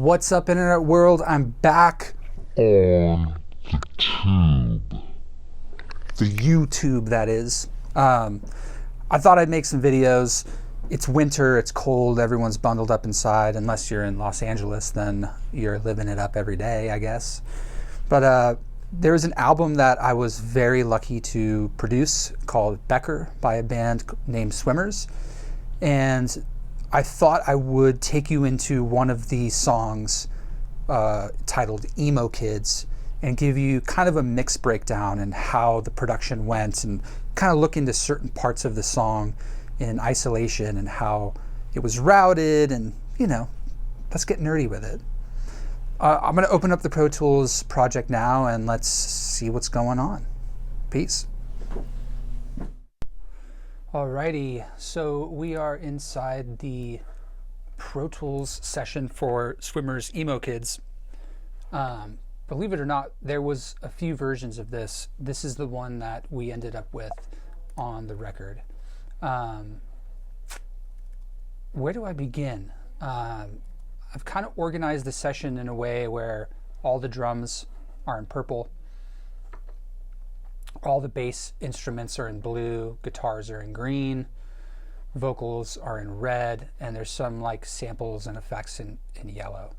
What's up, internet world? I'm back on the YouTube, that is. I thought I'd make some videos. It's winter, it's cold, everyone's bundled up inside. Unless you're in Los Angeles, then you're living it up every day, I guess. But there was an album that I was very lucky to produce called Becker by a band named SWMRS. And I thought I would take you into one of the songs titled Emo Kids and give you kind of a mix breakdown and how the production went and kind of look into certain parts of the song in isolation and how it was routed and, you know, let's get nerdy with it. I'm going to open up the Pro Tools project now and let's see what's going on. Peace. Alrighty, so we are inside the Pro Tools session for SWMRS Emo Kids. Believe it or not, there was a few versions of this. This is the one that we ended up with on the record. Where do I begin? I've kind of organized the session in a way where all the drums are in purple. All the bass instruments are in blue, guitars are in green, vocals are in red, and there's some like samples and effects in yellow.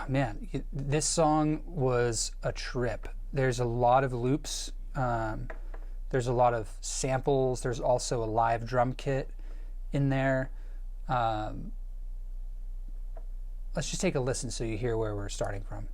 Man, this song was a trip. There's a lot of loops, there's a lot of samples, there's also a live drum kit in there. Let's just take a listen so you hear where we're starting from.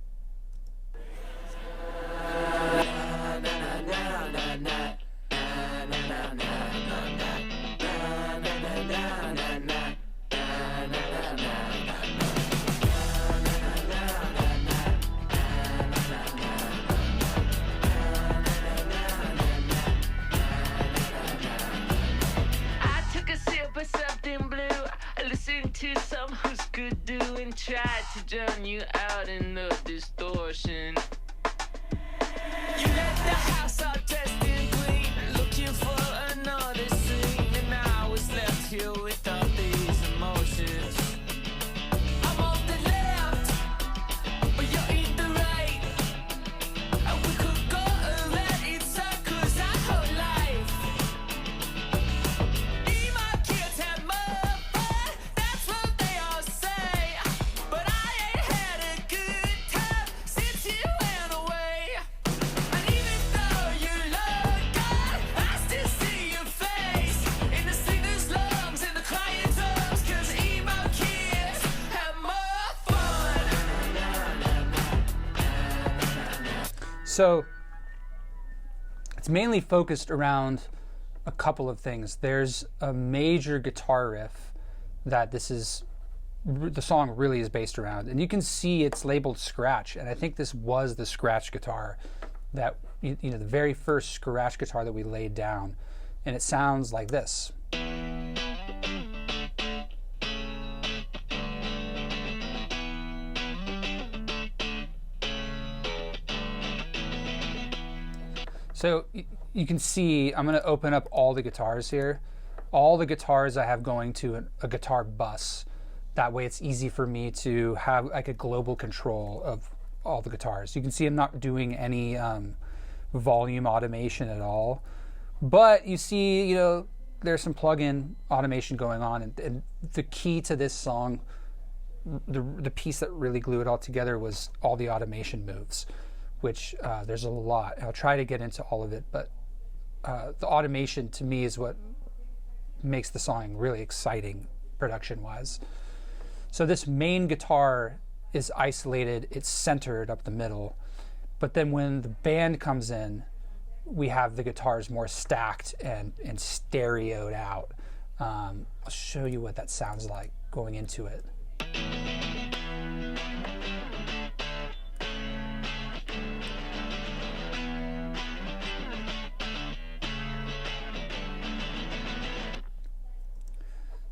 To some who's good doing, tried to drown you out in the distortion. You left the house all dressed in green, looking for another scene, and I was left here with all these emotions. I'm on the left, but you're in the right, and we could go around in circles our whole life. Emo kids have more fun, that's what they all say, but I ain't had a good time since you went away. And even though you look good, I still see your face in the singer's lungs and the client's arms, 'cause emo kids have more fun. So it's mainly focused around a couple of things. There's a major guitar riff that the song really is based around, and you can see it's labeled scratch, and I think this was the scratch guitar that the very first scratch guitar that we laid down, and it sounds like this. So you can see, I'm going to open up all the guitars here. All the guitars I have going to a guitar bus. That way it's easy for me to have like a global control of all the guitars. You can see I'm not doing any volume automation at all. But you see, there's some plug-in automation going on. And the key to this song, the piece that really glued it all together was all the automation moves, which there's a lot. I'll try to get into all of it, but the automation to me is what makes the song really exciting production-wise. So this main guitar is isolated, it's centered up the middle, but then when the band comes in, we have the guitars more stacked and stereoed out. I'll show you what that sounds like going into it.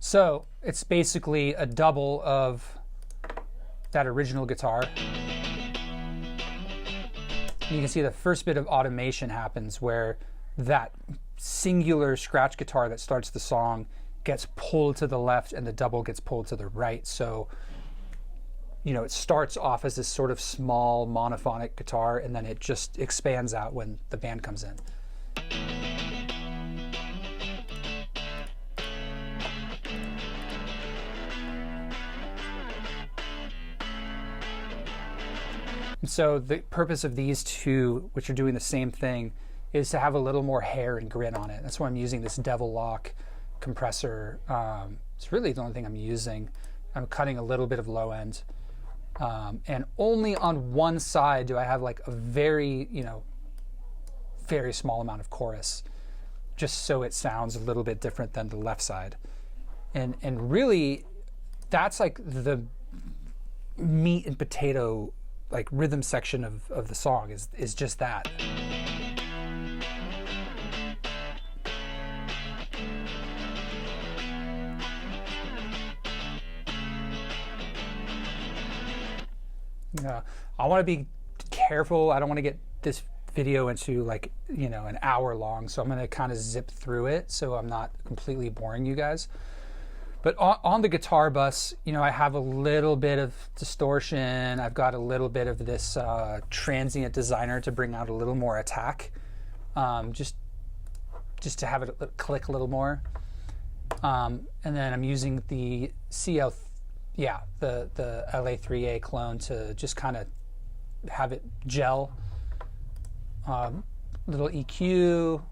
So it's basically a double of that original guitar. You can see the first bit of automation happens where that singular scratch guitar that starts the song gets pulled to the left and the double gets pulled to the right. So, it starts off as this sort of small monophonic guitar, and then it just expands out when the band comes in. And so the purpose of these two, which are doing the same thing, is to have a little more hair and grit on it. That's why I'm using this Devil Lock compressor. It's really the only thing I'm using. I'm cutting a little bit of low end. And only on one side do I have like a very, very small amount of chorus, just so it sounds a little bit different than the left side. And really, that's like the meat and potato, like rhythm section of the song is just that. I want to be careful. I don't want to get this video into like, an hour long. So I'm going to kind of zip through it so I'm not completely boring you guys. But on the guitar bus, I have a little bit of distortion. I've got a little bit of this transient designer to bring out a little more attack, just to have it click a little more. And then I'm using the the LA3A clone to just kind of have it gel. Little EQ.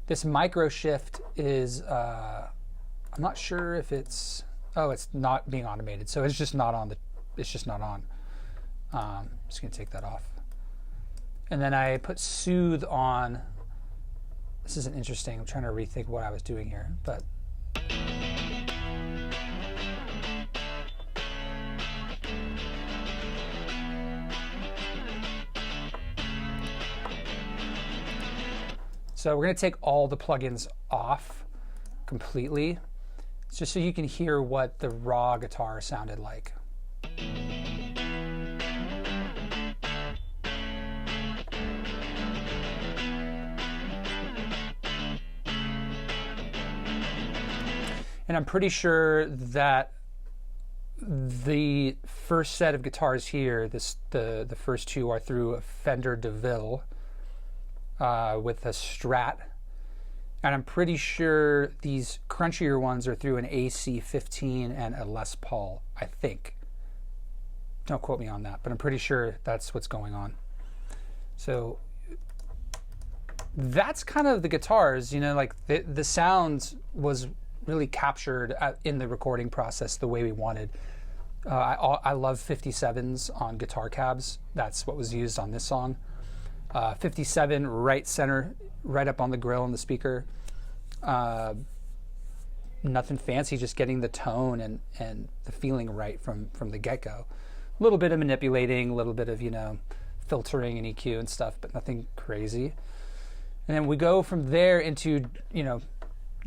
This micro shift is, I'm not sure if it's not being automated, so it's just not on. I'm just gonna take that off. And then I put soothe on. This isn't interesting. I'm trying to rethink what I was doing here, but. So we're going to take all the plugins off completely, just so you can hear what the raw guitar sounded like. And I'm pretty sure that the first set of guitars here, the first two are through a Fender DeVille. With a Strat, and I'm pretty sure these crunchier ones are through an AC-15 and a Les Paul, I think. Don't quote me on that, but I'm pretty sure that's what's going on. So that's kind of the guitars, like the sound was really captured in the recording process the way we wanted. I love 57s on guitar cabs. That's what was used on this song. 57 right center, right up on the grill and the speaker. Nothing fancy, just getting the tone and the feeling right from the get-go. A little bit of manipulating, a little bit of, filtering and EQ and stuff, but nothing crazy. And then we go from there into,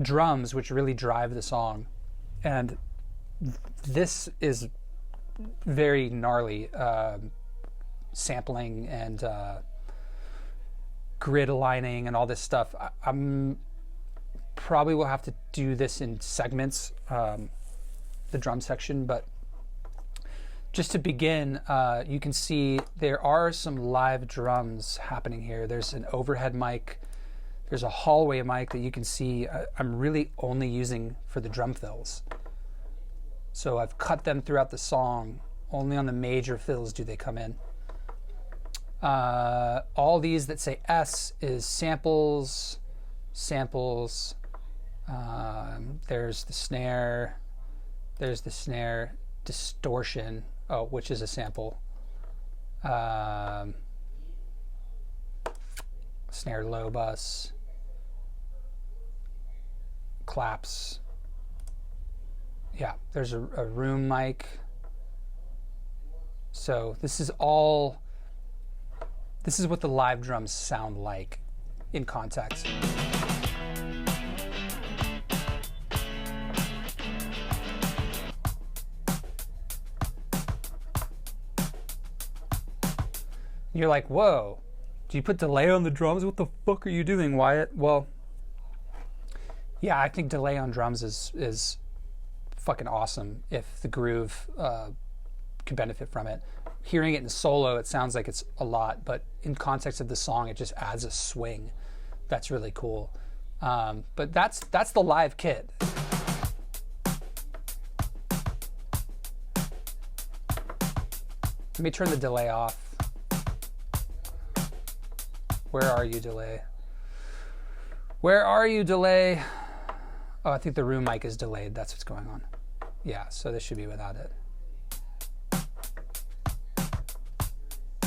drums, which really drive the song. And this is very gnarly, sampling and grid aligning and all this stuff. I'm probably will have to do this in segments, the drum section, but just to begin, you can see there are some live drums happening here. There's an overhead mic, there's a hallway mic that you can see I'm really only using for the drum fills. So I've cut them throughout the song. Only on the major fills do they come in. All these that say S is samples. There's the snare. There's the snare distortion, which is a sample. Snare low bus. Claps. Yeah, there's a room mic. So this is what the live drums sound like in context. You're like, whoa, do you put delay on the drums? What the fuck are you doing, Wyatt? Well, Yeah, I think delay on drums is fucking awesome if the groove can benefit from it. Hearing it in solo, it sounds like it's a lot, but in context of the song, it just adds a swing. That's really cool. But that's the live kit. Let me turn the delay off. Where are you, delay? Where are you, delay? Oh, I think the room mic is delayed. That's what's going on. Yeah, so this should be without it.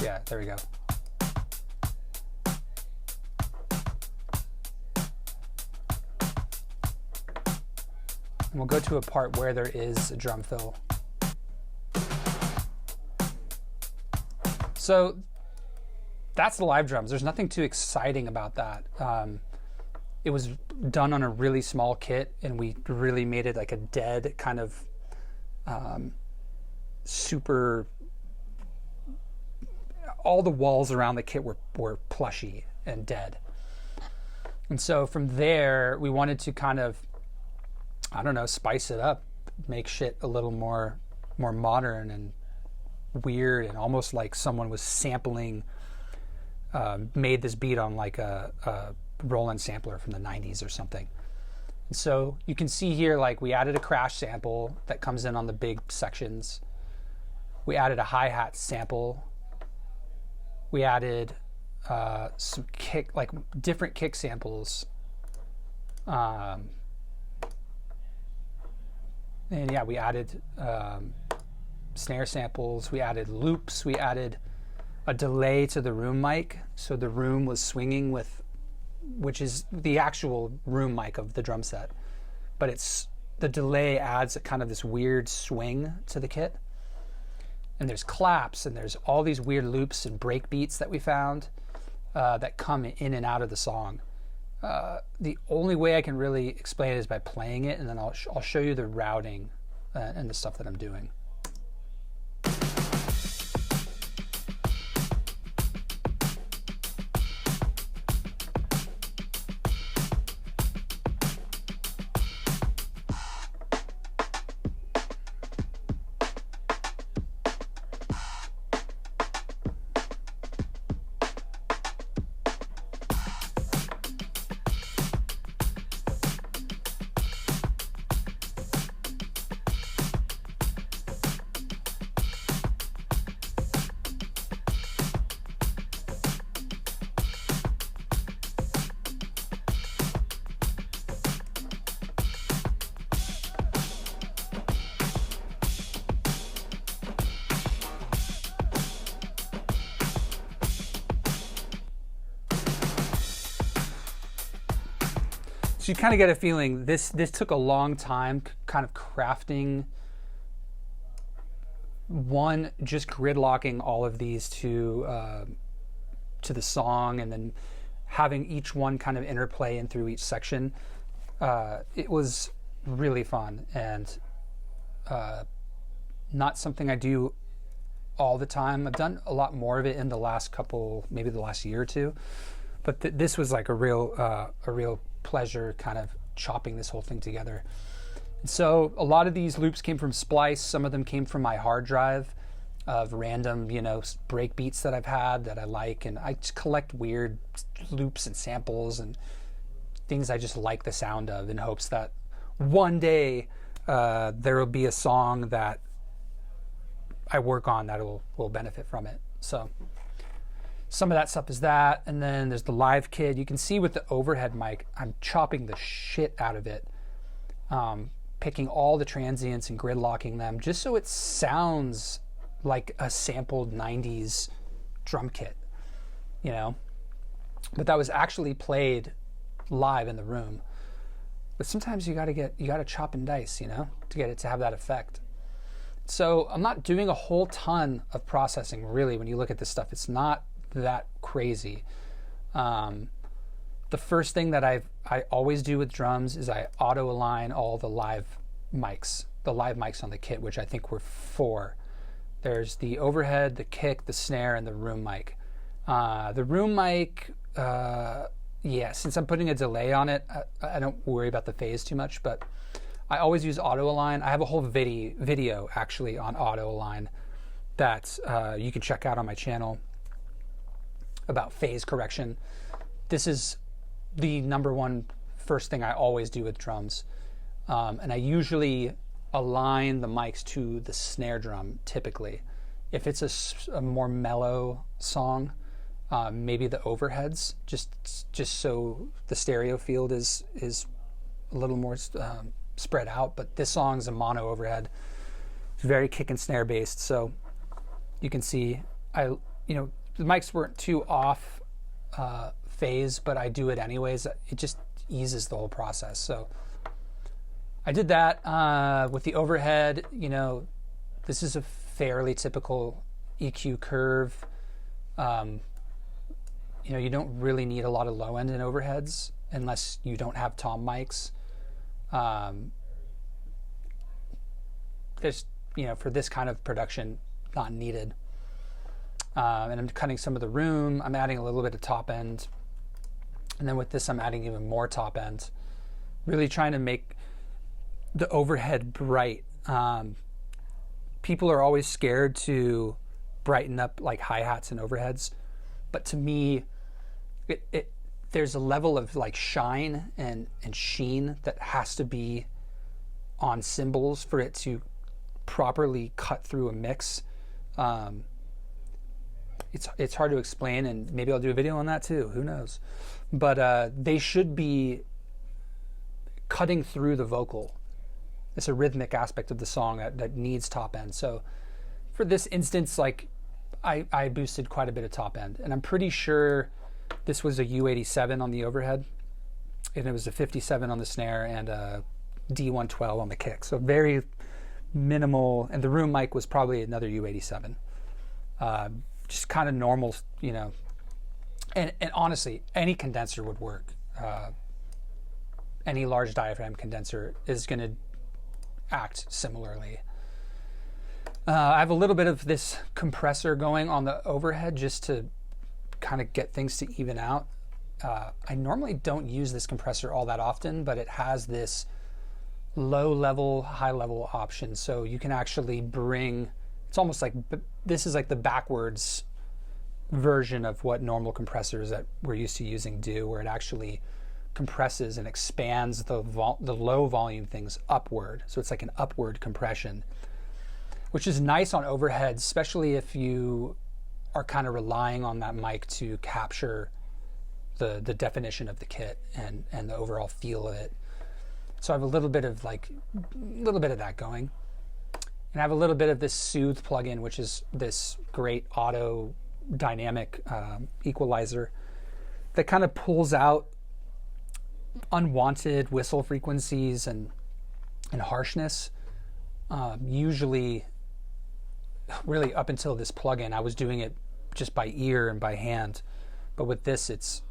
Yeah, there we go. And we'll go to a part where there is a drum fill. So that's the live drums. There's nothing too exciting about that. It was done on a really small kit, and we really made it like a dead kind of super. All the walls around the kit were plushy and dead. And so from there, we wanted to kind of, I don't know, spice it up, make shit a little more modern and weird, and almost like someone was sampling, made this beat on like a Roland sampler from the 90s or something. And so you can see here, like, we added a crash sample that comes in on the big sections. We added a hi-hat sample. We added some kick, like different kick samples. And yeah, we added snare samples. We added loops. We added a delay to the room mic, so the room was swinging with, which is the actual room mic of the drum set, but it's the delay adds a kind of this weird swing to the kit. And there's claps, and there's all these weird loops and break beats that we found that come in and out of the song. The only way I can really explain it is by playing it, and then I'll show you the routing and the stuff that I'm doing. So you kind of get a feeling this took a long time, kind of crafting one, just gridlocking all of these to the song, and then having each one kind of interplay in through each section. It was really fun, and not something I do all the time. I've done a lot more of it in the last couple, maybe the last year or two, but this was like a real pleasure, kind of chopping this whole thing together. And so a lot of these loops came from Splice. Some of them came from my hard drive of random, break beats that I've had that I like, and I just collect weird loops and samples and things I just like the sound of, in hopes that one day there will be a song that I work on that will benefit from it. So some of that stuff is that, and then there's the live kit. You can see with the overhead mic, I'm chopping the shit out of it, picking all the transients and gridlocking them just so it sounds like a sampled 90s drum kit, But that was actually played live in the room. But sometimes you gotta chop and dice, to get it to have that effect. So I'm not doing a whole ton of processing, really. When you look at this stuff, it's not that crazy. The first thing that I always do with drums is I auto align all the live mics on the kit, which I think were 4. There's the overhead, the kick, the snare, and the room mic. The room mic, yeah, since I'm putting a delay on it, I don't worry about the phase too much, but I always use auto align. I have a whole video actually on auto align that you can check out on my channel about phase correction. This is the number one first thing I always do with drums. And I usually align the mics to the snare drum typically. If it's a more mellow song, maybe the overheads, just so the stereo field is a little more spread out. But this song's a mono overhead. It's very kick and snare based, so you can see the mics weren't too off phase, but I do it anyways. It just eases the whole process. So I did that with the overhead. This is a fairly typical EQ curve. You don't really need a lot of low end in overheads unless you don't have tom mics. There's, for this kind of production, not needed. And I'm cutting some of the room. I'm adding a little bit of top end. And then with this, I'm adding even more top end. Really trying to make the overhead bright. People are always scared to brighten up like hi-hats and overheads. But to me, there's a level of like shine and sheen that has to be on cymbals for it to properly cut through a mix. It's hard to explain, and maybe I'll do a video on that too. Who knows? But they should be cutting through the vocal. It's a rhythmic aspect of the song that needs top end. So for this instance, like I boosted quite a bit of top end, and I'm pretty sure this was a U87 on the overhead, and it was a 57 on the snare and a D112 on the kick. So very minimal, and the room mic was probably another U87. Just kind of normal, and honestly, any condenser would work. Any large diaphragm condenser is going to act similarly. I have a little bit of this compressor going on the overhead just to kind of get things to even out. I normally don't use this compressor all that often, but it has this low level, high level option. So you can actually bring, it's almost like, this is like the backwards version of what normal compressors that we're used to using do, where it actually compresses and expands the low volume things upward. So it's like an upward compression, which is nice on overheads, especially if you are kind of relying on that mic to capture the definition of the kit and the overall feel of it. So I have a little bit of that going. And I have a little bit of this Soothe plugin, which is this great auto dynamic equalizer that kind of pulls out unwanted whistle frequencies and harshness. Usually, really up until this plugin, I was doing it just by ear and by hand. But with this, it's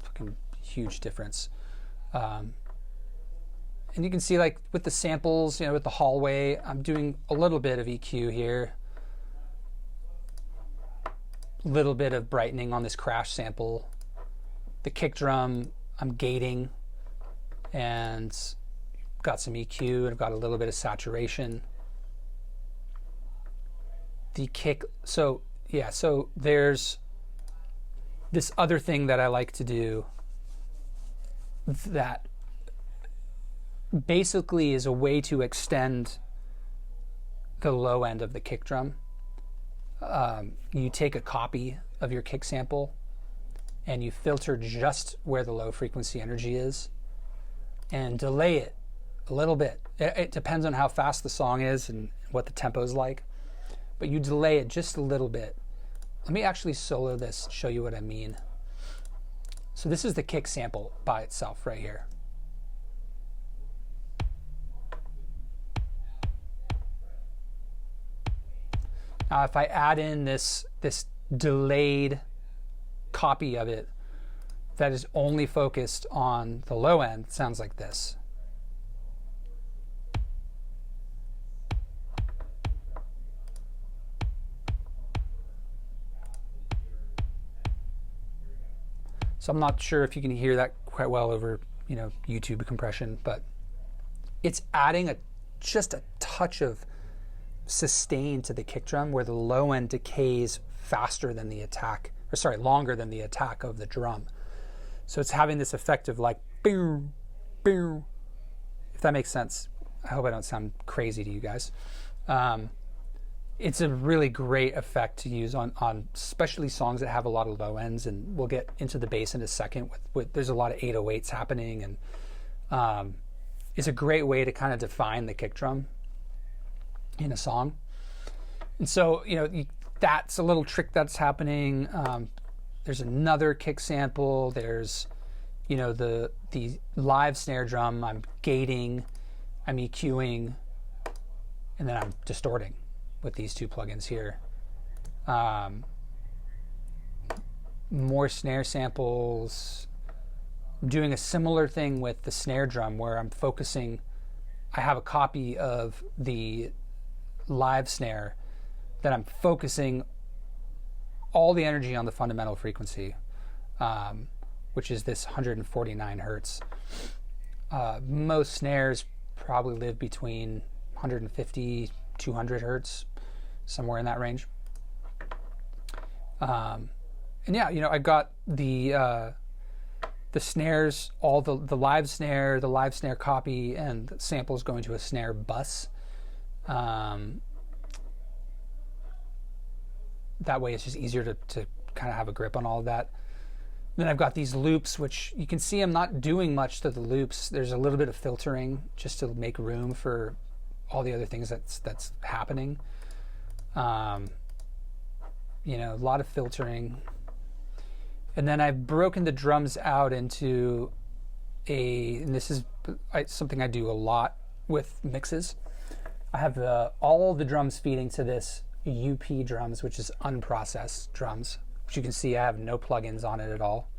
fucking huge difference. And you can see, like, with the samples, with the hallway, I'm doing a little bit of EQ here. A little bit of brightening on this crash sample. The kick drum, I'm gating and got some EQ, and I've got a little bit of saturation. The kick, so there's this other thing that I like to do that basically is a way to extend the low end of the kick drum. You take a copy of your kick sample and you filter just where the low frequency energy is and delay it a little bit. It depends on how fast the song is and what the tempo is like, but you delay it just a little bit. Let me actually solo this, show you what I mean. So this is the kick sample by itself right here. Now, if I add in this delayed copy of it that is only focused on the low end, it sounds like this. So I'm not sure if you can hear that quite well over, YouTube compression, but it's adding just a touch of sustain to the kick drum where the low end decays faster than the attack, longer than the attack of the drum. So it's having this effect of like, boom, boom, if that makes sense. I hope I don't sound crazy to you guys. It's a really great effect to use on especially songs that have a lot of low ends, and we'll get into the bass in a second. There's a lot of 808s happening, and it's a great way to kind of define the kick drum in a song. And so, that's a little trick that's happening. There's another kick sample. There's, the live snare drum. I'm gating, I'm EQing, and then I'm distorting with these two plugins here. More snare samples. I'm doing a similar thing with the snare drum where I'm focusing. I have a copy of the live snare that I'm focusing all the energy on the fundamental frequency, which is this 149 hertz. Most snares probably live between 150, 200 hertz, somewhere in that range. And yeah, I got the snares, all the live snare copy, and samples going to a snare bus. That way it's just easier to kind of have a grip on all of that. Then I've got these loops, which you can see I'm not doing much to the loops. There's a little bit of filtering just to make room for all the other things that's happening. A lot of filtering. And then I've broken the drums out into and this is something I do a lot with mixes. I have all the drums feeding to this UP drums, which is unprocessed drums, which you can see I have no plugins on it at all.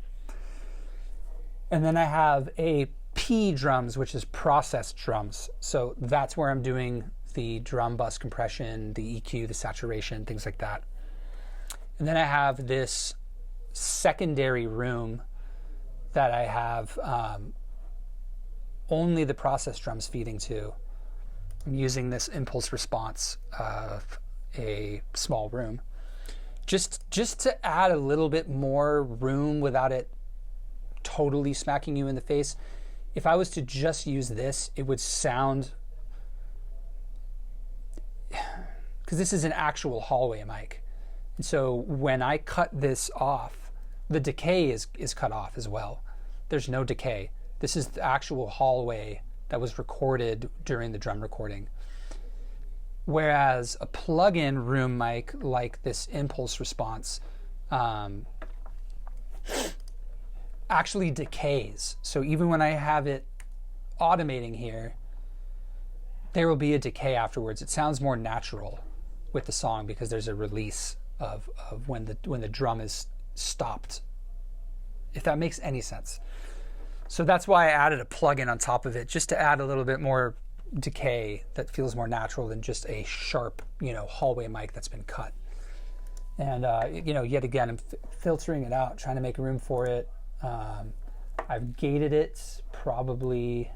And then I have a P drums, which is processed drums. So that's where I'm doing the drum bus compression, the EQ, the saturation, things like that. And then I have this secondary room that I have only the processed drums feeding to. I'm using this impulse response of a small room just to add a little bit more room without it totally smacking you in the face. If I was to just use this, it would sound, because this is an actual hallway mic, and so when I cut this off, the decay is cut off as well. There's no decay. This is the actual hallway that was recorded during the drum recording. Whereas a plug-in room mic like this impulse response actually decays. So even when I have it automating here, there will be a decay afterwards. It sounds more natural with the song because there's a release of when the drum is stopped, if that makes any sense. So that's why I added a plugin on top of it, just to add a little bit more decay that feels more natural than just a sharp, hallway mic that's been cut. And yet again, I'm filtering it out, trying to make room for it. I've gated it probably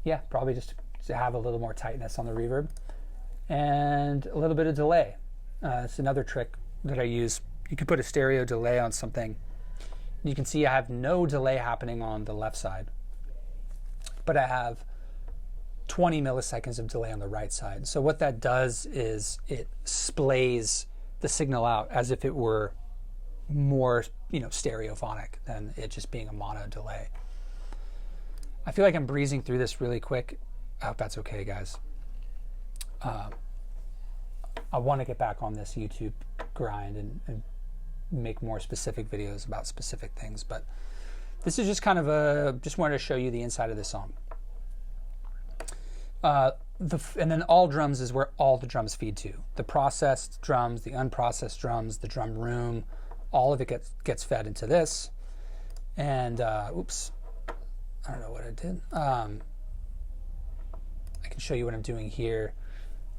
just to have a little more tightness on the reverb and a little bit of delay. It's another trick that I use. You can put a stereo delay on something. You can see I have no delay happening on the left side, but I have 20 milliseconds of delay on the right side. So what that does is it splays the signal out as if it were more, stereophonic than it just being a mono delay. I feel like I'm breezing through this really quick. I hope that's okay, guys. I want to get back on this YouTube grind and make more specific videos about specific things, but this is just kind of just wanted to show you the inside of this song. And then all drums is where all the drums feed to. The processed drums, the unprocessed drums, the drum room, all of it gets fed into this. And oops, I don't know what I did. I can show you what I'm doing here.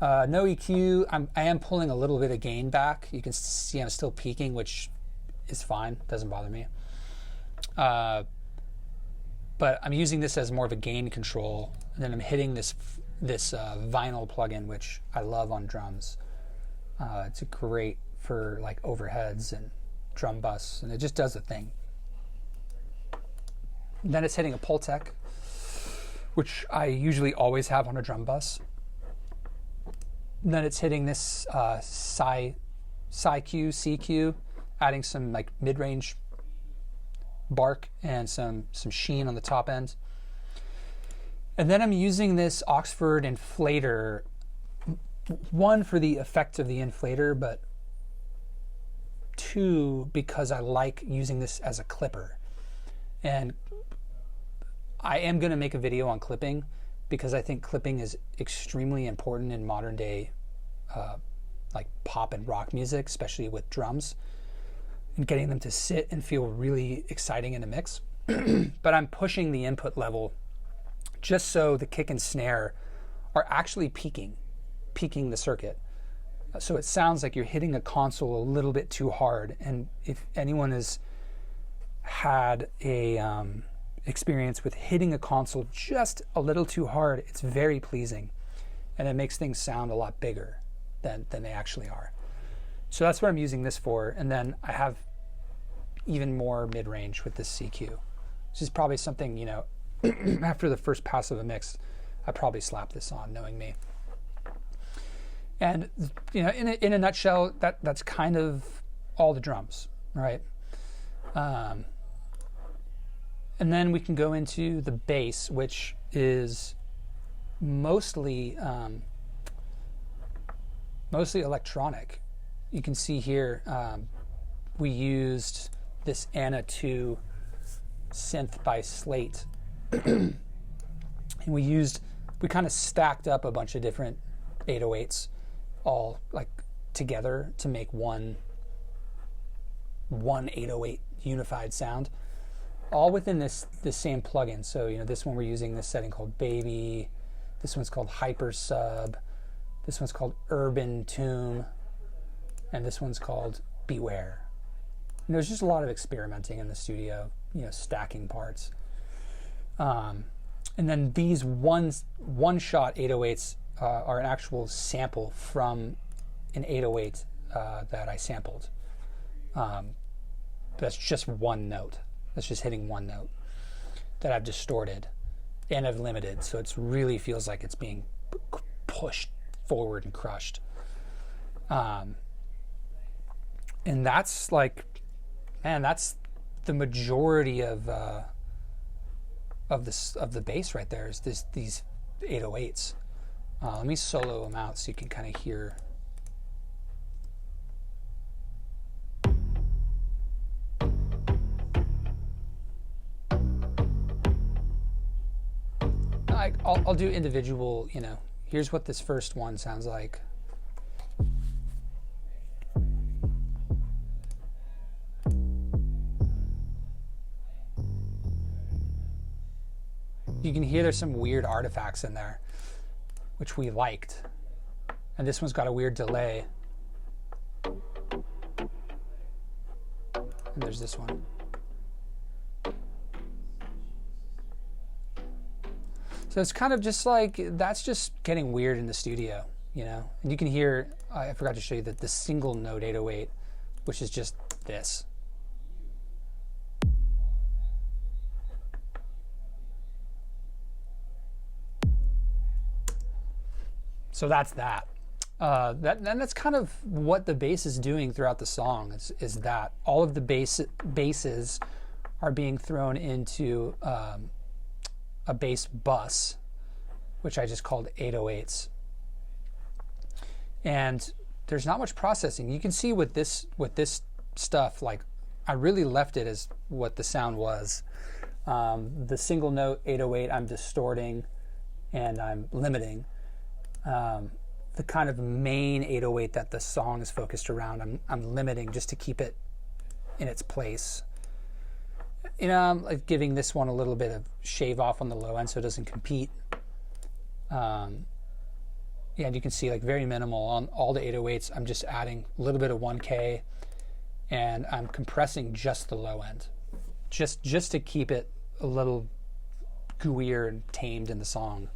No EQ. I am pulling a little bit of gain back. You can see I'm still peaking, which is fine. Doesn't bother me. But I'm using this as more of a gain control, and then I'm hitting this vinyl plugin, which I love on drums. It's great for like overheads and drum bus, and it just does a thing. And then it's hitting a Pultec, which I usually always have on a drum bus. And then it's hitting this Q, CQ, adding some like mid-range bark and some sheen on the top end. And then I'm using this Oxford inflator, one for the effect of the inflator, but two because I like using this as a clipper. And I am going to make a video on clipping because I think clipping is extremely important in modern day like pop and rock music, especially with drums, and getting them to sit and feel really exciting in a mix. But I'm pushing the input level just so the kick and snare are actually peaking the circuit. So it sounds like you're hitting a console a little bit too hard. And if anyone has had a experience with hitting a console just a little too hard, it's very pleasing, and it makes things sound a lot bigger than they actually are. So that's what I'm using this for. And then I have even more mid-range with this CQ. This is probably something, you know, after the first pass of a mix, I probably slap this on, knowing me. And, you know, in a nutshell, that's kind of all the drums, right? And then we can go into the bass, which is mostly electronic. You can see here we used this Anna 2 synth by Slate, and we kind of stacked up a bunch of different 808s all like together to make one 808 unified sound, all within this same plugin. So, you know, this one we're using this setting called Baby, this one's called Hyper Sub, this one's called Urban Tune, and this one's called Beware. And there's just a lot of experimenting in the studio, you know, stacking parts. And then these one-shot 808s are an actual sample from an 808 that I sampled. That's just one note. That's just hitting one note that I've distorted and I've limited, so it really feels like it's being pushed forward and crushed. And that's like, man, that's the majority of the bass right there. Is these 808s. Let me solo them out so you can kind of hear. I'll do individual, you know. Here's what this first one sounds like. You can hear there's some weird artifacts in there, which we liked. And this one's got a weird delay. And there's this one. So it's kind of just like, that's just getting weird in the studio, you know? And you can hear, I forgot to show you that the single note 808, which is just this. So that's that. And that's kind of what the bass is doing throughout the song, is that all of the basses are being thrown into a bass bus, which I just called 808s. And there's not much processing. You can see with this stuff, like, I really left it as what the sound was. The single note 808 I'm distorting and I'm limiting. The kind of main 808 that the song is focused around, I'm limiting just to keep it in its place. You know, I'm like giving this one a little bit of shave off on the low end so it doesn't compete. Yeah, and you can see like very minimal on all the 808s. I'm just adding a little bit of 1K and I'm compressing just the low end. just to keep it a little gooier and tamed in the song.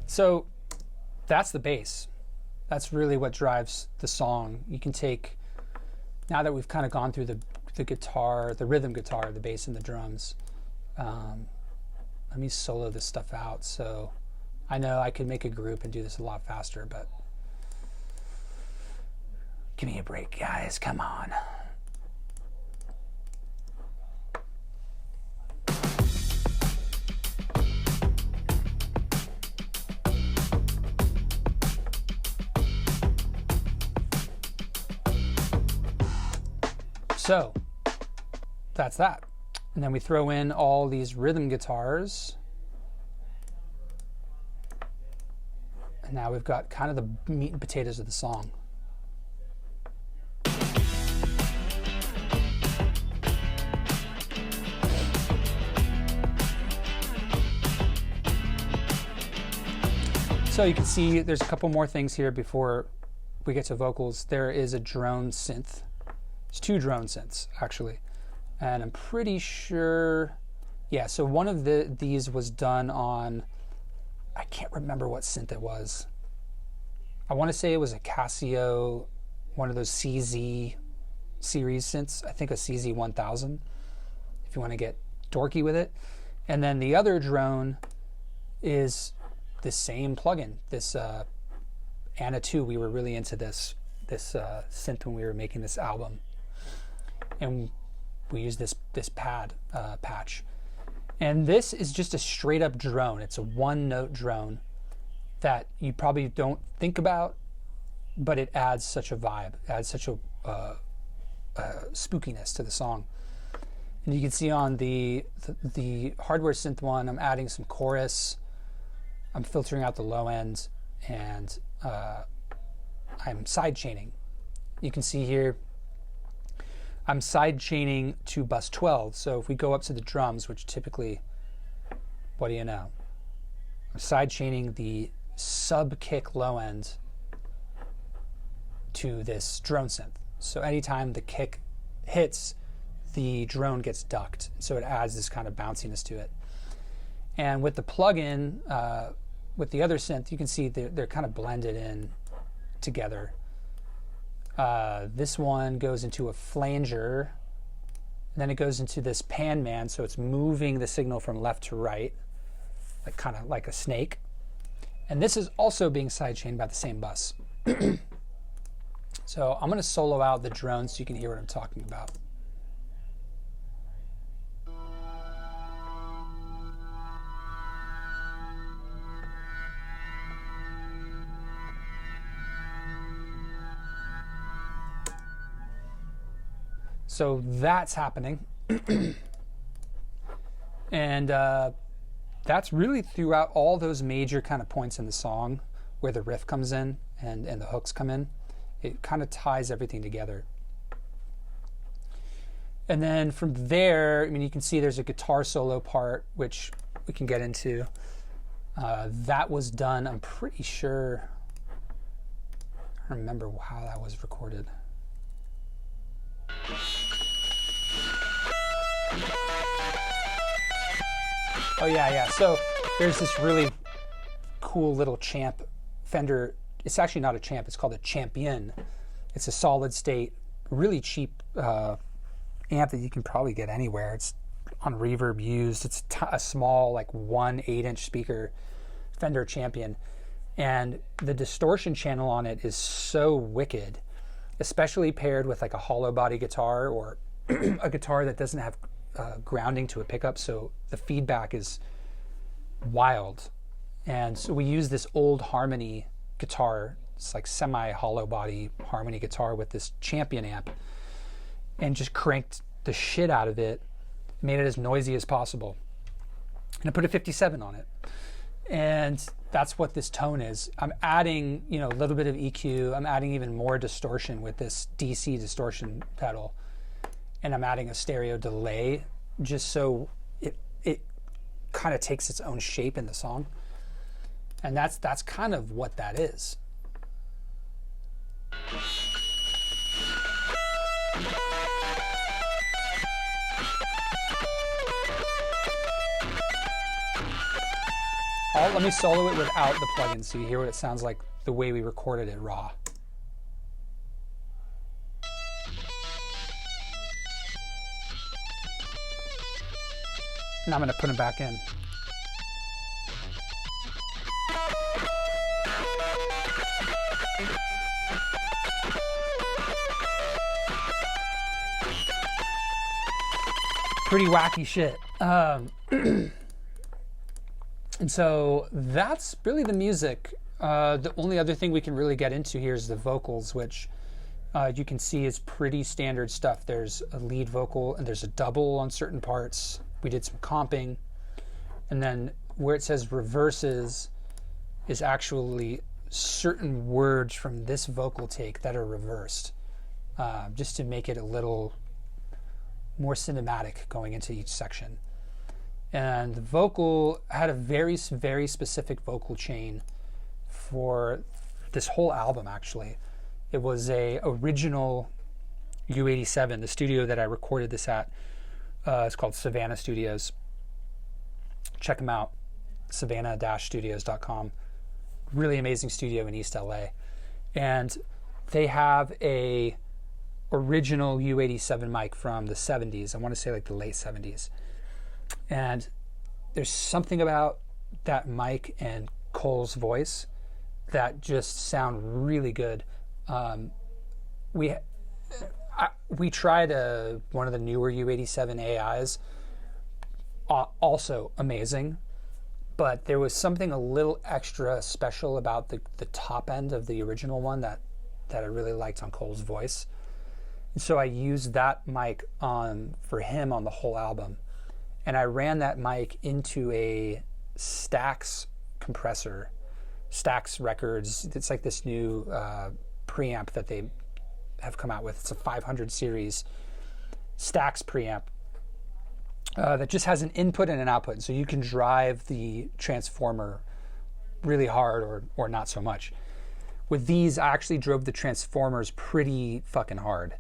So that's the bass. That's really what drives the song. You can take, now that we've kind of gone through the guitar, the rhythm guitar, the bass, and the drums, let me solo this stuff out. So I know I could make a group and do this a lot faster, but give me a break, guys. Come on. So that's that. And then we throw in all these rhythm guitars. And now we've got kind of the meat and potatoes of the song. So you can see there's a couple more things here before we get to vocals. There is a drone synth. It's 2 drone synths, actually. And I'm pretty sure, yeah, so one of these was done on, I can't remember what synth it was. I want to say it was a Casio, one of those CZ series synths. I think a CZ1000, if you want to get dorky with it. And then the other drone is the same plugin, this Anna 2. We were really into this synth when we were making this album. And we use this pad patch, and this is just a straight up drone. It's a 1-note drone that you probably don't think about, but it adds such a vibe, adds such a spookiness to the song. And you can see on the hardware synth one, I'm adding some chorus, I'm filtering out the low end, and I'm side chaining. You can see here I'm side chaining to bus 12. So if we go up to the drums, which typically, what do you know? I'm side chaining the sub kick low end to this drone synth. So anytime the kick hits, the drone gets ducked. So it adds this kind of bounciness to it. And with the plugin, with the other synth, you can see they're kind of blended in together. This one goes into a flanger, then it goes into this pan man, so it's moving the signal from left to right, like kind of like a snake. And this is also being sidechained by the same bus. So I'm going to solo out the drone so you can hear what I'm talking about. So that's happening. And that's really throughout all those major kind of points in the song where the riff comes in and the hooks come in. It kind of ties everything together. And then from there, I mean, you can see there's a guitar solo part, which we can get into. That was done, I'm pretty sure, I don't remember how that was recorded. Oh yeah. So there's this really cool little Champ Fender. It's actually not a Champ. It's called a Champion. It's a solid state, really cheap amp that you can probably get anywhere. It's on Reverb used. It's a small, like 1 8-inch speaker, Fender Champion, and the distortion channel on it is so wicked, especially paired with like a hollow body guitar or a guitar that doesn't have grounding to a pickup, so the feedback is wild. And so we use this old Harmony guitar. It's like semi-hollow body Harmony guitar with this Champion amp, and just cranked the shit out of it, made it as noisy as possible, and I put a 57 on it. And that's what this tone is. I'm adding, a little bit of EQ. I'm adding even more distortion with this DC distortion pedal, and I'm adding a stereo delay just so it kind of takes its own shape in the song. And that's kind of what that is. Let me solo it without the plugin so you hear what it sounds like the way we recorded it raw. And I'm going to put them back in. Pretty wacky shit. And so that's really the music. The only other thing we can really get into here is the vocals, which you can see is pretty standard stuff. There's a lead vocal and there's a double on certain parts. We did some comping. And then where it says reverses is actually certain words from this vocal take that are reversed, just to make it a little more cinematic going into each section. And the vocal had a very, very specific vocal chain for this whole album, actually. It was a original U87, the studio that I recorded this at. It's called Savannah Studios. Check them out, savannah-studios.com. Really amazing studio in East LA. And they have a original U87 mic from the 70s. I want to say like the late 70s. And there's something about that mic and Cole's voice that just sound really good. We tried one of the newer U87 AIs, also amazing, but there was something a little extra special about the top end of the original one that I really liked on Cole's voice. And so I used that mic for him on the whole album. And I ran that mic into a Stax compressor, Stax Records. It's like this new preamp that they have come out with. It's a 500 series Stax preamp that just has an input and an output. So you can drive the transformer really hard or not so much. With these, I actually drove the transformers pretty fucking hard.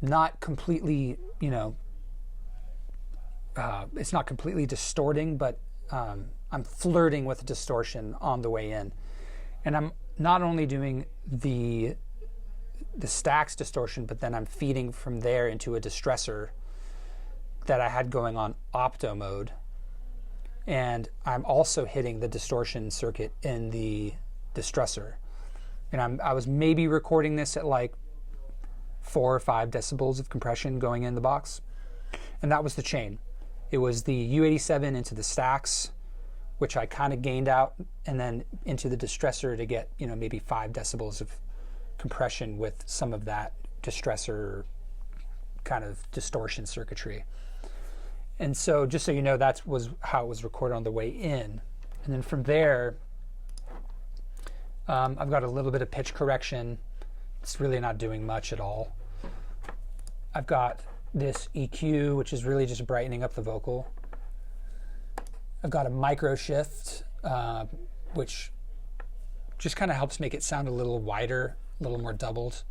Not completely, it's not completely distorting, but I'm flirting with distortion on the way in. And I'm not only doing the Stax distortion, but then I'm feeding from there into a distressor that I had going on opto mode. And I'm also hitting the distortion circuit in the distressor. And I was maybe recording this at like 4 or 5 decibels of compression going in the box. And that was the chain. It was the U87 into the Stax, which I kind of gained out, and then into the distressor to get, maybe 5 decibels of compression with some of that distressor kind of distortion circuitry. And so just so you know, that was how it was recorded on the way in. And then from there, I've got a little bit of pitch correction. It's really not doing much at all. I've got this EQ, which is really just brightening up the vocal. I've got a micro shift, which just kind of helps make it sound a little wider, a little more doubled.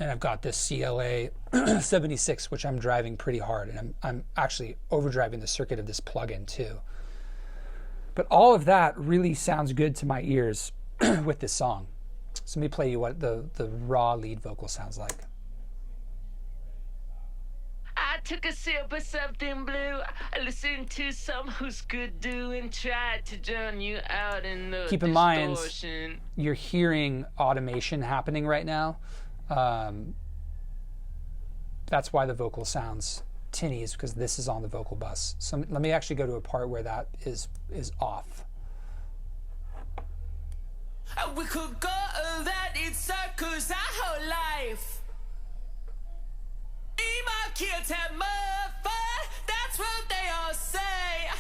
And I've got this CLA 76, which I'm driving pretty hard, and I'm actually overdriving the circuit of this plugin too. But all of that really sounds good to my ears with this song. So let me play you what the raw lead vocal sounds like. I took a sip of something blue. I listened to some who's good doing, tried to drown you out in the Keep in mind, you're hearing automation happening right now. That's why the vocal sounds tinny, is because this is on the vocal bus. So let me actually go to a part where that is off. We could go that in circles our whole life. Emo Kids have more fun, that's what they all say.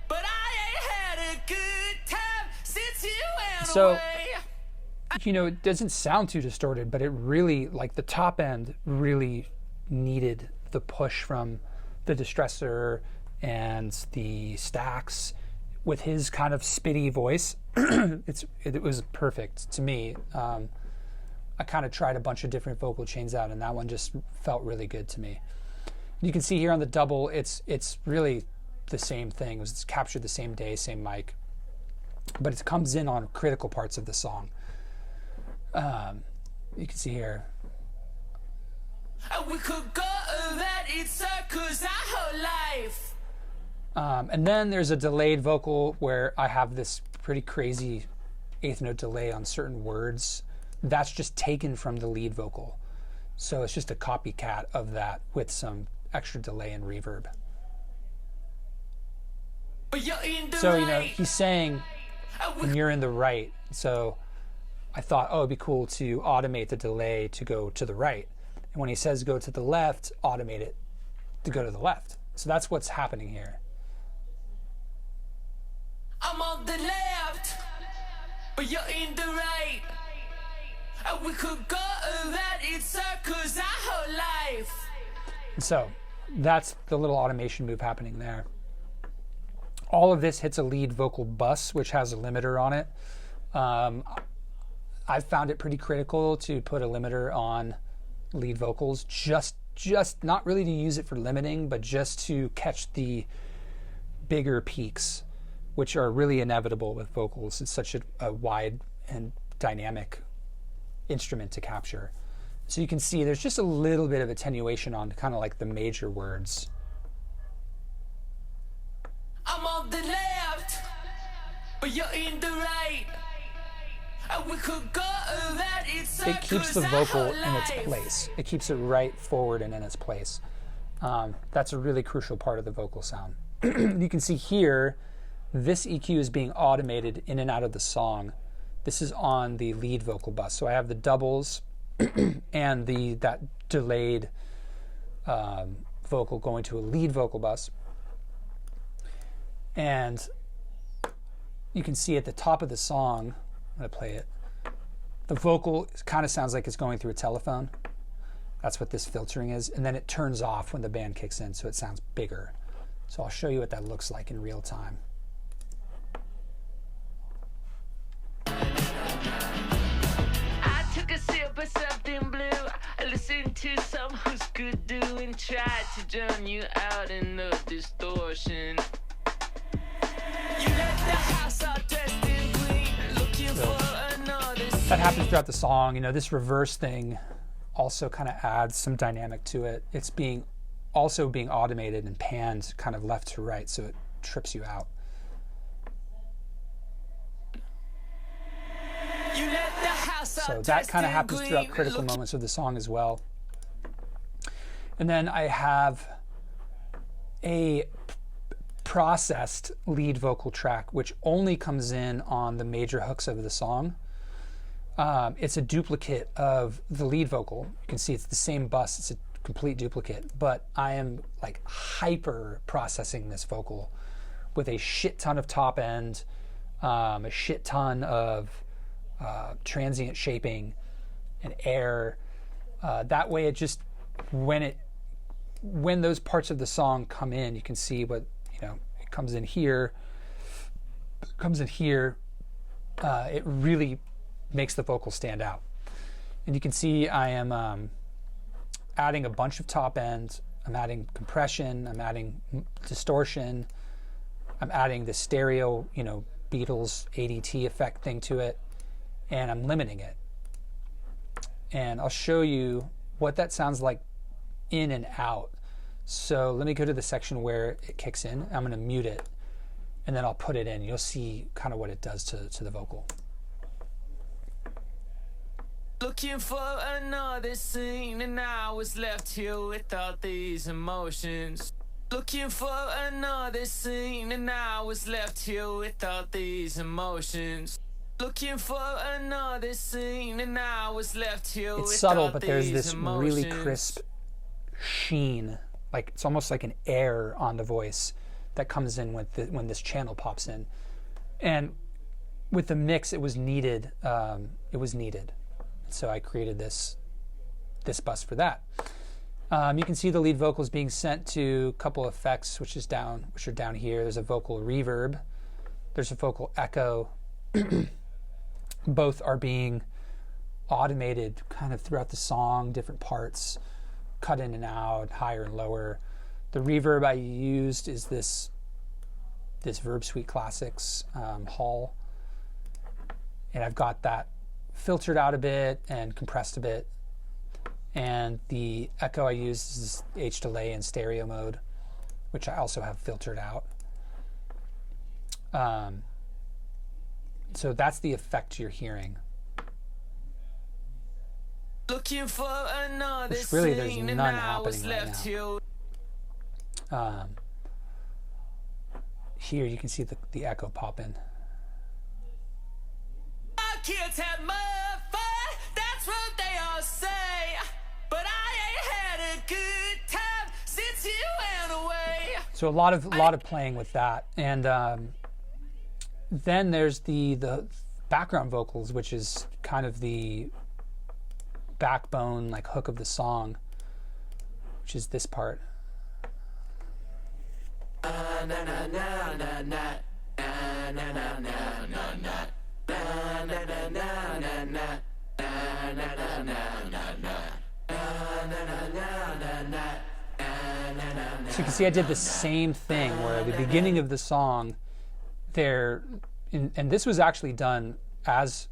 But I ain't had a good time since you went away. It doesn't sound too distorted, but it really, like the top end really needed the push from the distressor and the stacks with his kind of spitty voice. It was perfect to me. I kind of tried a bunch of different vocal chains out, and that one just felt really good to me. You can see here on the double, it's really the same thing. It's captured the same day, same mic, but it comes in on critical parts of the song. You can see here. We could go that in circles our whole life. And then there's a delayed vocal where I have this pretty crazy eighth note delay on certain words. That's just taken from the lead vocal. So it's just a copycat of that with some extra delay and reverb. So, you know, he's saying when you're in the right. So I thought, oh, it'd be cool to automate the delay to go to the right. And when he says go to the left, automate it to go to the left. So that's what's happening here. I'm on the left, but you're in the right. And we could go that in circles our whole life. So that's the little automation move happening there. All of this hits a lead vocal bus, which has a limiter on it. I found it pretty critical to put a limiter on lead vocals, just not really to use it for limiting, but just to catch the bigger peaks, which are really inevitable with vocals. It's such a wide and dynamic instrument to capture. So you can see there's just a little bit of attenuation on kind of like the major words. I'm on the left, but you're in the right. And we could go that in circles. It keeps the vocal in its place. It keeps it right forward and in its place. That's a really crucial part of the vocal sound. You can see here, this EQ is being automated in and out of the song. This is on the lead vocal bus. So I have the doubles and that delayed vocal going to a lead vocal bus. And you can see at the top of the song, I'm going to play it, the vocal kind of sounds like it's going through a telephone. That's what this filtering is. And then it turns off when the band kicks in, so it sounds bigger. So I'll show you what that looks like in real time. I took a sip of something blue. I listened to some who's good doing, tried to drown you out in the distortion. You left the house all dressed in green, looking for another. That happens throughout the song. You know, this reverse thing also kind of adds some dynamic to it. It's also being automated and panned kind of left to right, so it trips you out. You left the house all So that kind of dressed happens in throughout green, critical moments of the song as well. And then I have a processed lead vocal track, which only comes in on the major hooks of the song. It's a duplicate of the lead vocal. You can see it's the same bus. It's a complete duplicate, but I am like hyper processing this vocal with a shit ton of top end, a shit ton of transient shaping and air. That way it just, when those parts of the song come in, you can see what, you know, it comes in here, it really makes the vocal stand out. And you can see I am adding a bunch of top end, I'm adding compression, I'm adding distortion, I'm adding the stereo, you know, Beatles ADT effect thing to it, and I'm limiting it. And I'll show you what that sounds like in and out. So let me go to the section where it kicks in. I'm going to mute it, and then I'll put it in. You'll see kind of what it does to the vocal. looking for another scene, and I was left here without these emotions. Looking for another scene, and I was left here without these emotions. Looking for another scene, and I was left here It's without subtle, but there's these this really emotions. crisp sheen, like it's almost like an air on the voice that comes in with when this channel pops in. And with the mix, it was needed. So I created this bus for that. You can see the lead vocals being sent to a couple effects, which are down here. There's a vocal reverb. There's a vocal echo. Both are being automated kind of throughout the song, different parts, cut in and out, higher and lower. The reverb I used is this Verb Suite Classics Hall. And I've got that filtered out a bit and compressed a bit. And the echo I use is H delay in stereo mode, which I also have filtered out. So that's the effect you're hearing. Looking for another Which really there's none happening right now. Here you can see the echo pop in. Our kids have more fun, that's what they all say. But I ain't had a good time since you went away. So a lot of playing with that, and then there's the background vocals, which is kind of the backbone, like hook of the song, which is this part. So you can see I did the same thing where at the beginning of the song and this was actually done as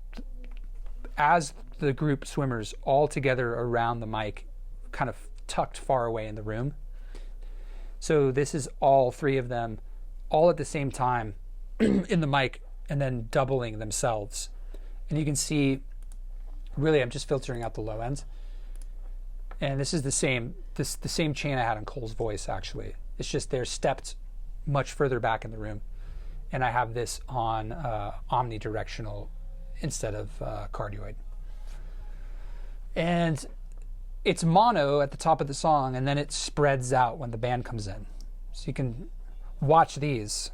the group swimmers all together around the mic, kind of tucked far away in the room. So this is all three of them all at the same time in the mic and then doubling themselves. And you can see, really, I'm just filtering out the low end. And this is the same chain I had on Cole's voice, actually. It's just they're stepped much further back in the room. And I have this on omnidirectional instead of cardioid. And it's mono at the top of the song, and then it spreads out when the band comes in. So you can watch these.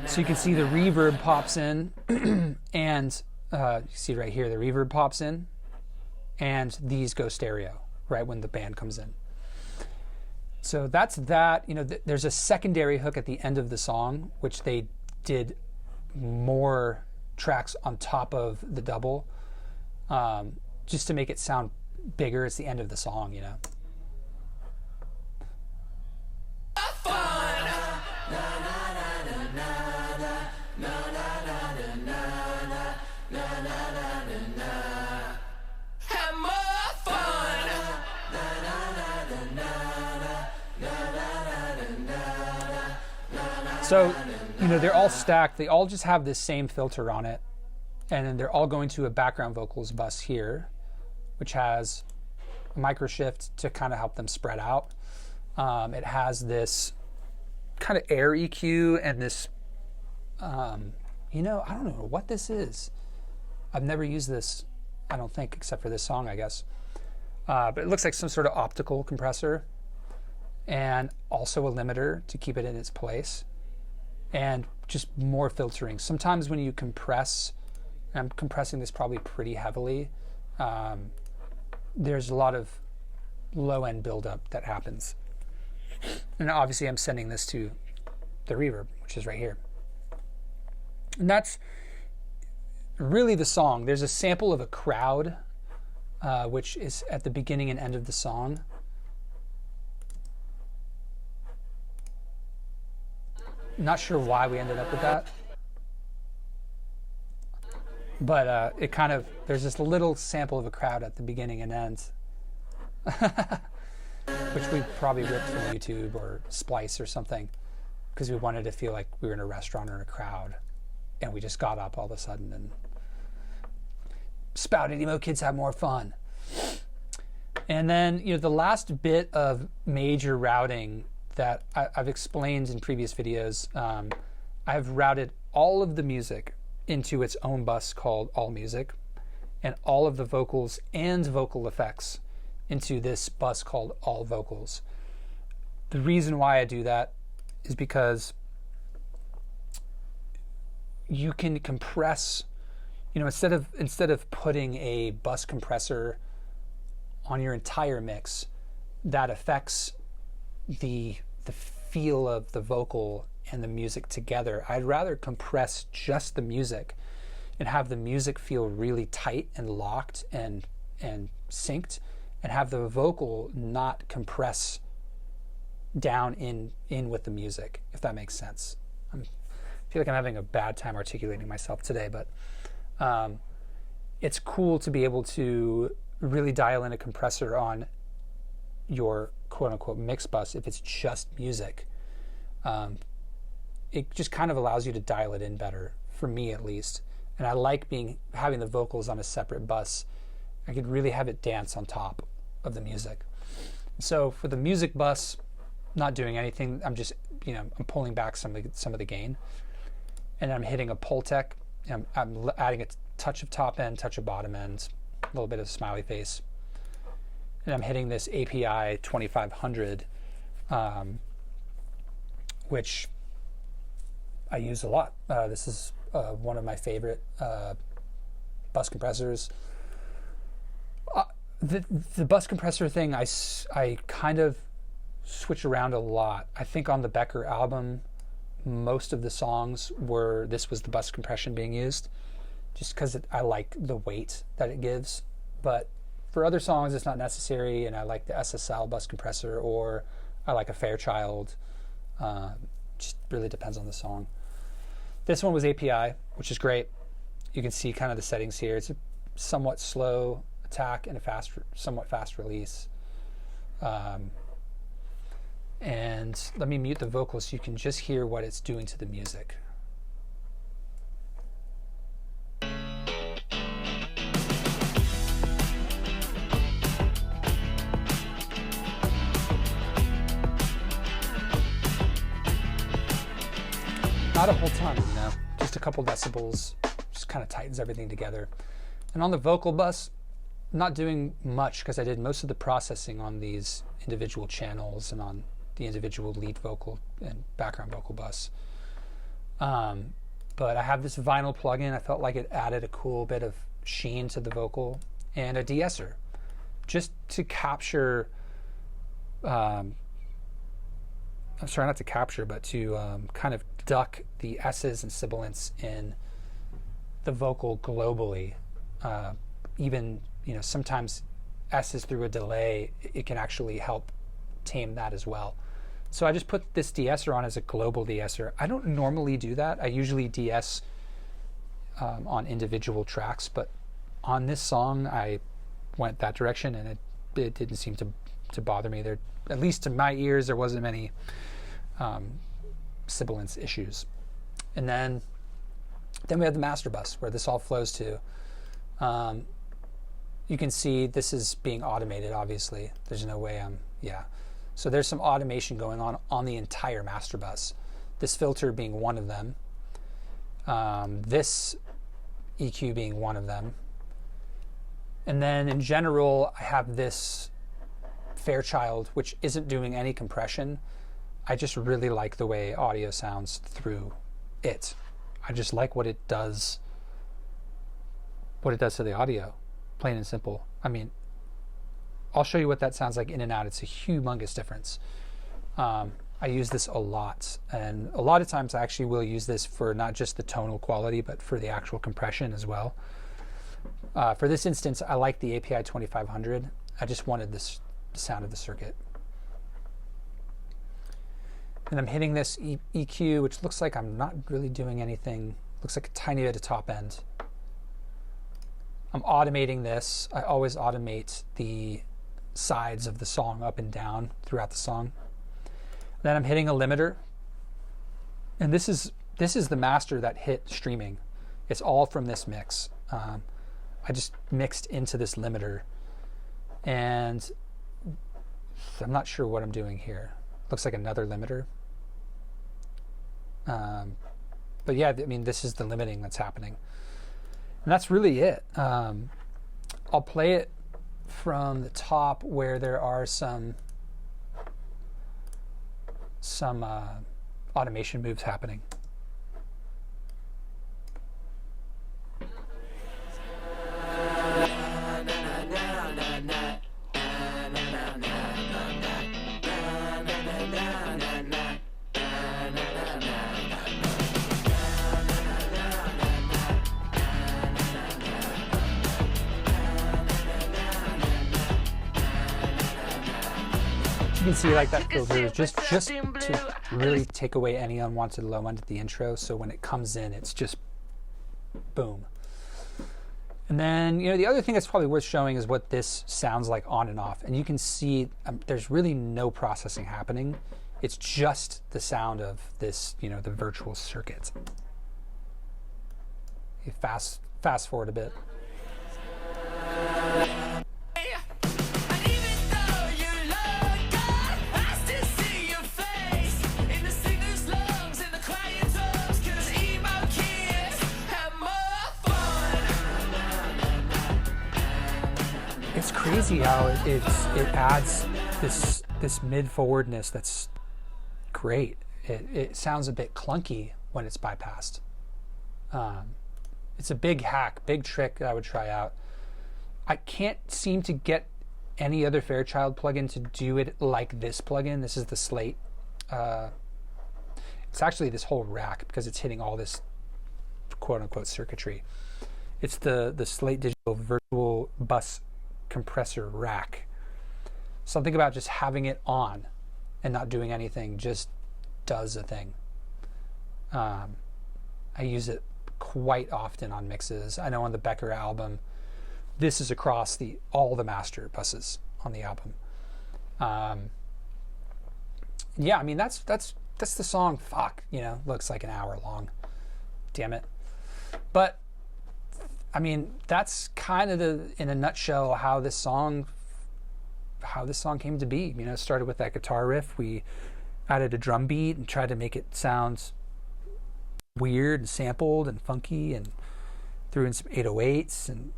So you can see the reverb pops in, and you see right here, the reverb pops in, and these go stereo right when the band comes in. So that's that. You know, there's a secondary hook at the end of the song, which they did more tracks on top of the double, just to make it sound bigger. It's the end of the song, you know. So, you know, they're all stacked. They all just have this same filter on it. And then they're all going to a background vocals bus here, which has a micro shift to kind of help them spread out. It has this kind of air EQ and this, you know, I don't know what this is. I've never used this, I don't think, except for this song, I guess. But it looks like some sort of optical compressor, and also a limiter to keep it in its place, and just more filtering. Sometimes when you compress, and I'm compressing this probably pretty heavily, there's a lot of low-end buildup that happens. And obviously I'm sending this to the reverb, which is right here. And that's really the song. There's a sample of a crowd, which is at the beginning and end of the song. Not sure why we ended up with that. But it kind of, there's this little sample of a crowd at the beginning and end, which we probably ripped from YouTube or Splice or something, because we wanted to feel like we were in a restaurant or a crowd, and we just got up all of a sudden and spouted Emo Kids have more fun. And then, you know, the last bit of major routing that I've explained in previous videos, I've routed all of the music into its own bus called All Music, and all of the vocals and vocal effects into this bus called all vocals. The reason why I do that is because you can compress, instead of putting a bus compressor on your entire mix that affects the feel of the vocal and the music together, I'd rather compress just the music and have the music feel really tight and locked and synced, and have the vocal not compress down in with the music, if that makes sense. I feel like I'm having a bad time articulating myself today, but it's cool to be able to really dial in a compressor on your quote-unquote mix bus if it's just music. It just kind of allows you to dial it in better, for me at least. And I like having the vocals on a separate bus. I could really have it dance on top of the music. So for the music bus, not doing anything. I'm just, I'm pulling back some of the gain, and I'm hitting a Pultec. I'm adding a touch of top end, touch of bottom end, a little bit of smiley face, and I'm hitting this API 2500, which I use a lot. This is one of my favorite bus compressors. The bus compressor thing, I kind of switch around a lot. I think on the Becker album, most of the songs this was the bus compression being used, just because I like the weight that it gives. But for other songs, it's not necessary, and I like the SSL bus compressor, or I like a Fairchild. Just really depends on the song. This one was API, which is great. You can see kind of the settings here. It's a somewhat slow attack and a somewhat fast release. And let me mute the vocals so you can just hear what it's doing to the music. Not a whole ton, just a couple decibels, just kind of tightens everything together. And on the vocal bus, not doing much because I did most of the processing on these individual channels and on the individual lead vocal and background vocal bus. But I have this vinyl plugin. I felt like it added a cool bit of sheen to the vocal, and a de-esser, just to capture, I'm sorry, not to capture, but to kind of duck the S's and sibilants in the vocal globally. Even, sometimes S's through a delay, it can actually help tame that as well. So I just put this de-esser on as a global de-esser. I don't normally do that. I usually de-ess on individual tracks, but on this song I went that direction, and it didn't seem to bother me. There, at least to my ears, there wasn't many sibilance issues. And then we have the master bus where this all flows to. You can see this is being automated, obviously. There's no way So there's some automation going on the entire master bus. This filter being one of them. This EQ being one of them. And then in general, I have this Fairchild, which isn't doing any compression. I just really like the way audio sounds through it. I just like what it does to the audio, plain and simple. I mean, I'll show you what that sounds like in and out. It's a humongous difference. I use this a lot, and a lot of times I actually will use this for not just the tonal quality, but for the actual compression as well. For this instance, I like the API 2500. I just wanted the sound of the circuit. And I'm hitting this EQ, which looks like I'm not really doing anything. Looks like a tiny bit of top end. I'm automating this. I always automate the sides of the song up and down throughout the song. Then I'm hitting a limiter. And this is the master that hit streaming. It's all from this mix. I just mixed into this limiter. And I'm not sure what I'm doing here. Looks like another limiter. But yeah, I mean, this is the limiting that's happening. And that's really it. I'll play it from the top where there are some automation moves happening. You can see like that filter is just to really take away any unwanted low end at the intro, so when it comes in it's just boom. And then, you know, the other thing that's probably worth showing is what this sounds like on and off, and you can see there's really no processing happening. It's just the sound of this, you know, the virtual circuit. You fast forward a bit. It's crazy how it adds this mid forwardness that's great. It sounds a bit clunky when it's bypassed. It's a big hack, big trick that I would try out. I can't seem to get any other Fairchild plugin to do it like this plugin. This is the Slate. It's actually this whole rack because it's hitting all this quote unquote circuitry. It's the Slate Digital Virtual Bus Compressor rack. Something about just having it on and not doing anything just does a thing. I use it quite often on mixes. I know on the Becker album, this is across all the master buses on the album. Yeah, I mean that's the song. Fuck, you know, looks like an hour long. Damn it. But I mean, that's kind of in a nutshell how this song came to be. You know, it started with that guitar riff. We added a drum beat and tried to make it sound weird and sampled and funky, and threw in some 808s and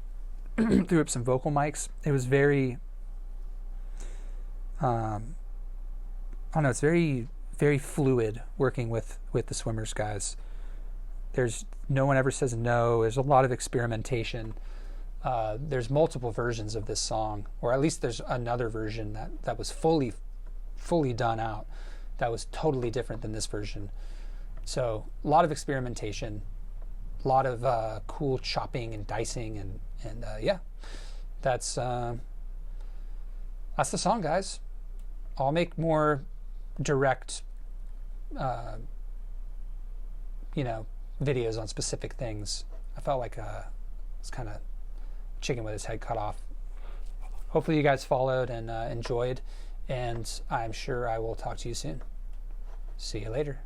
threw up some vocal mics. It was very, I don't know, it's very, very fluid working with the SWMRS guys. There's no one ever says no. There's a lot of experimentation. There's multiple versions of this song, or at least there's another version that was fully done out that was totally different than this version. So a lot of experimentation, a lot of cool chopping and dicing, and yeah, that's the song, guys. I'll make more direct, you know, videos on specific things. I felt like it's kind of chicken with his head cut off. Hopefully you guys followed and enjoyed, and I'm sure I will talk to you soon. See you later.